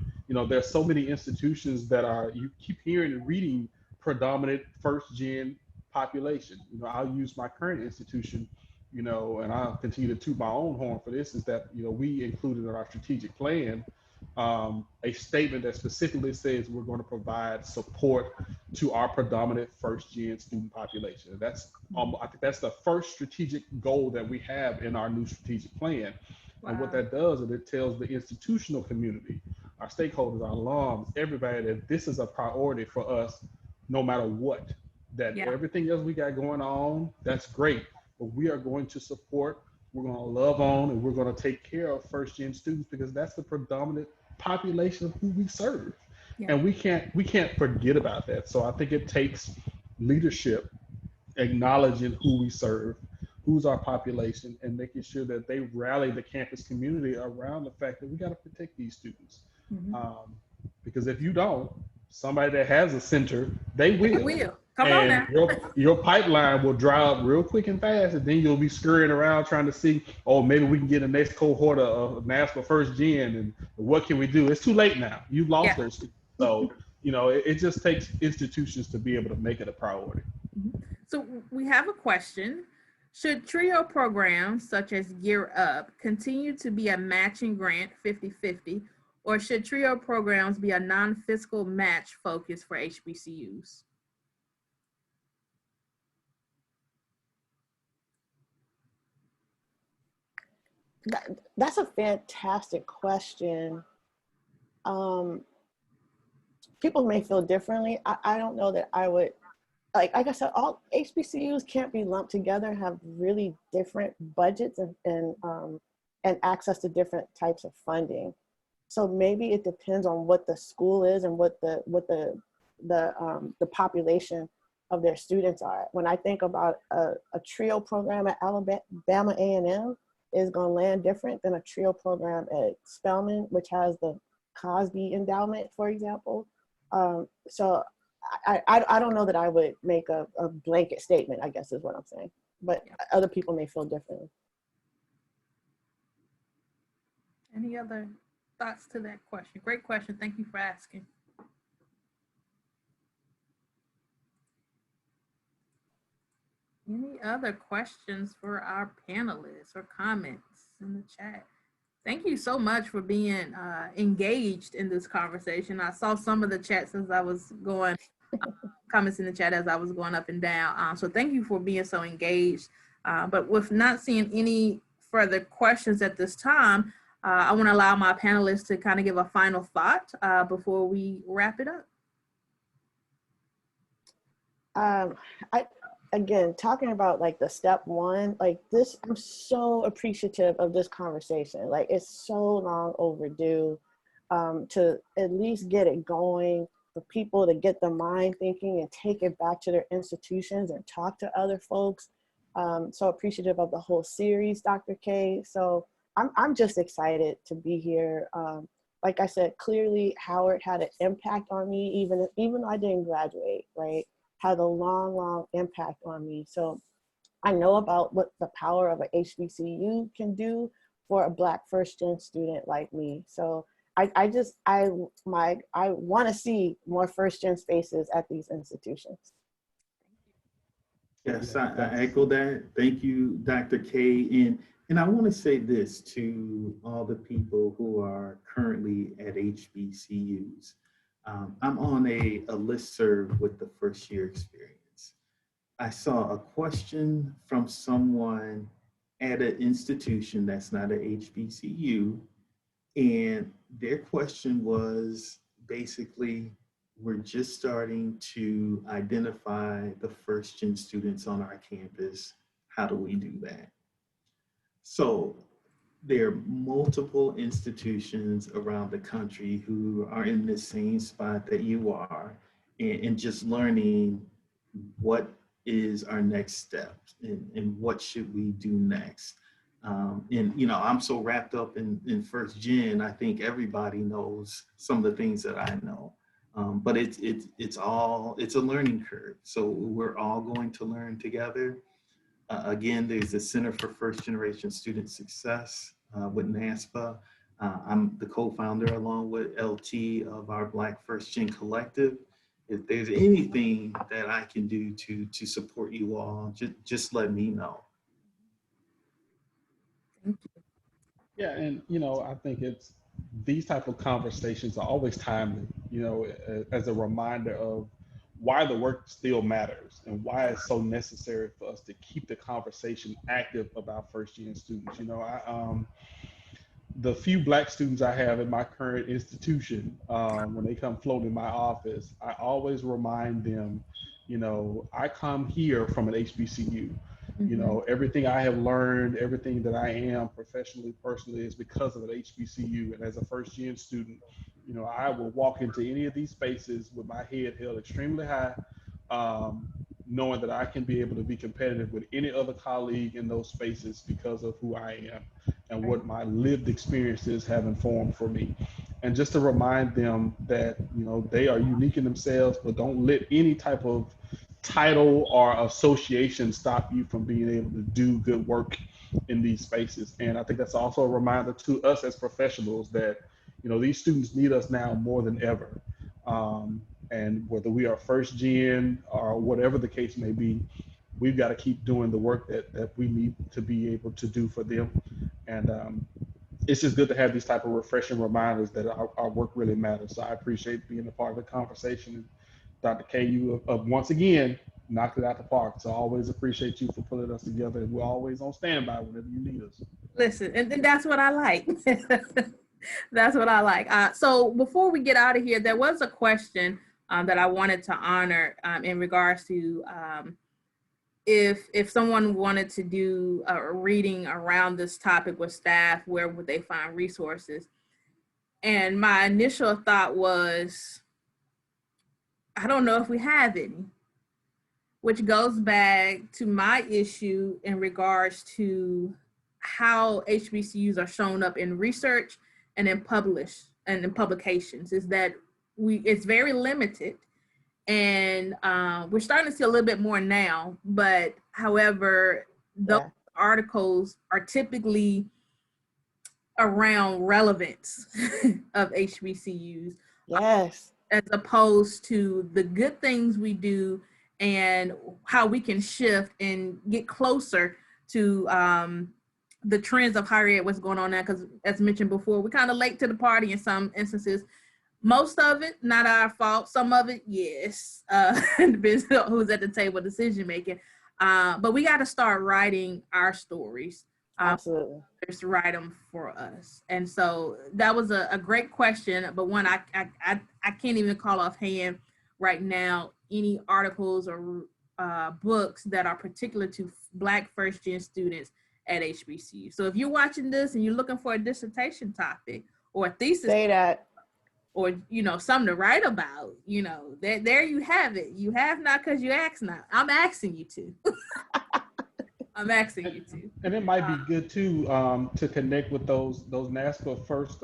there's so many institutions that are, you keep hearing and reading predominant first gen population. I'll use my current institution, and I'll continue to toot my own horn for this, is that we included in our strategic plan a statement that specifically says we're going to provide support to our predominant first gen student population. That's I think that's the first strategic goal that we have in our new strategic plan. Wow. And what that does is it tells the institutional community, our stakeholders, our alums, everybody, that this is a priority for us no matter what. That everything else we got going on, that's great, but we are going to support, we're going to love on, and we're going to take care of first gen students because that's the predominant population of who we serve. Yeah. And we can't forget about that. So I think it takes leadership acknowledging who we serve, who's our population, and making sure that they rally the campus community around the fact that we got to protect these students. Mm-hmm. Because if you don't, somebody that has a center, they will. They will. Come on And now. your pipeline will dry up real quick and fast, and then you'll be scurrying around trying to see, oh, maybe we can get the next cohort of national first gen, and what can we do? It's too late now. You've lost those students. So, it just takes institutions to be able to make it a priority. Mm-hmm. So we have a question. Should TRIO programs such as Gear Up continue to be a matching grant 50-50, or should TRIO programs be a non-fiscal match focus for HBCUs? That's a fantastic question. People may feel differently. I don't know that I would, like I said, all HBCUs can't be lumped together and have really different budgets and access to different types of funding. So maybe it depends on what the school is and what the population of their students are. When I think about a TRIO program at Alabama A&M, is going to land different than a TRIO program at Spelman, which has the Cosby Endowment, for example. So I don't know that I would make a blanket statement, I guess is what I'm saying. But other people may feel differently. Any other thoughts to that question? Great question. Thank you for asking. Any other questions for our panelists or comments in the chat? Thank you so much for being engaged in this conversation. I saw some of the chats as I was going, comments in the chat as I was going up and down. So thank you for being so engaged. But with not seeing any further questions at this time, I want to allow my panelists to kind of give a final thought before we wrap it up. Again, talking about like the step one, like this, I'm so appreciative of this conversation. Like it's so long overdue to at least get it going, for people to get the mind thinking and take it back to their institutions and talk to other folks. So appreciative of the whole series, Dr. K. So I'm just excited to be here. Like I said, clearly Howard had an impact on me, even though I didn't graduate, right? Had a long impact on me. So I know about what the power of an HBCU can do for a Black first gen student like me. So I want to see more first gen spaces at these institutions. Yes, I echo that. Thank you, Dr. K. And I want to say this to all the people who are currently at HBCUs. I'm on a listserv with the first year experience. I saw a question from someone at an institution that's not a HBCU, and their question was basically, we're just starting to identify the first gen students on our campus. How do we do that? So there are multiple institutions around the country who are in the same spot that you are, and just learning what is our next step, and what should we do next. And I'm so wrapped up in first gen, I think everybody knows some of the things that I know. But it's a learning curve. So we're all going to learn together. Again, there's the Center for First Generation Student Success with NASPA. I'm the co-founder along with LT of our Black First Gen Collective. If there's anything that I can do to support you all, just let me know. Yeah, and I think it's these type of conversations are always timely. As a reminder of why the work still matters and why it's so necessary for us to keep the conversation active about first gen students. The few Black students I have in my current institution, when they come floating in my office, I always remind them, I come here from an HBCU. Everything I have learned, everything that I am professionally, personally, is because of an HBCU. And as a first gen student, I will walk into any of these spaces with my head held extremely high, knowing that I can be able to be competitive with any other colleague in those spaces because of who I am and what my lived experiences have informed for me. And just to remind them that, they are unique in themselves, but don't let any type of title or association stop you from being able to do good work in these spaces. And I think that's also a reminder to us as professionals that, these students need us now more than ever. And whether we are first gen or whatever the case may be, we've got to keep doing the work that we need to be able to do for them. And it's just good to have these type of refreshing reminders that our work really matters. So I appreciate being a part of the conversation. And Dr. K, you once again knocked it out the park. So I always appreciate you for putting us together. And we're always on standby whenever you need us. Listen, and that's what I like. That's what I like. So before we get out of here, there was a question that I wanted to honor in regards to if someone wanted to do a reading around this topic with staff, where would they find resources? And my initial thought was, I don't know if we have any, which goes back to my issue in regards to how HBCUs are shown up in research and in publications, is that it's very limited. And we're starting to see a little bit more now, but however, those articles are typically around relevance of HBCUs. Yes. As opposed to the good things we do and how we can shift and get closer to the trends of higher ed, what's going on now. Because as mentioned before, we're kind of late to the party in some instances. Most of it, not our fault. Some of it, yes. Depends on who's at the table decision making. But we got to start writing our stories. Absolutely. Just write them for us. And so that was a great question, but one I can't even call offhand right now any articles or books that are particular to Black first gen students at HBCU. So if you're watching this and you're looking for a dissertation topic or a thesis, say that, or something to write about, there you have it. You have not because you ask not. I'm asking you to. I'm asking you to. And it might be good too to connect with those NASPA first,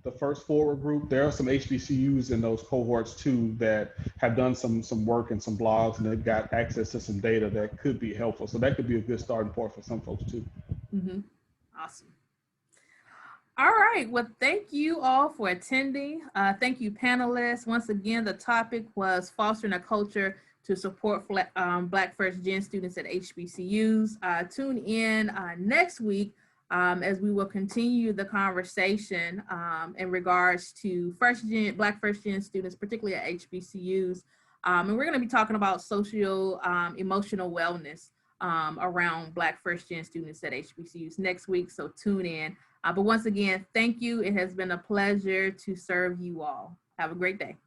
the first forward group. There are some HBCUs in those cohorts too that have done some work and some blogs, and they've got access to some data that could be helpful. So that could be a good starting point for some folks too. Mm-hmm. Awesome. All right. Well, thank you all for attending. Thank you, panelists. Once again, the topic was fostering a culture to support Black first gen students at HBCUs. Tune in next week as we will continue the conversation in regards to Black first gen students, particularly at HBCUs. And we're going to be talking about social emotional wellness around Black first gen students at HBCUs next week. So tune in. But once again, thank you. It has been a pleasure to serve you all. Have a great day.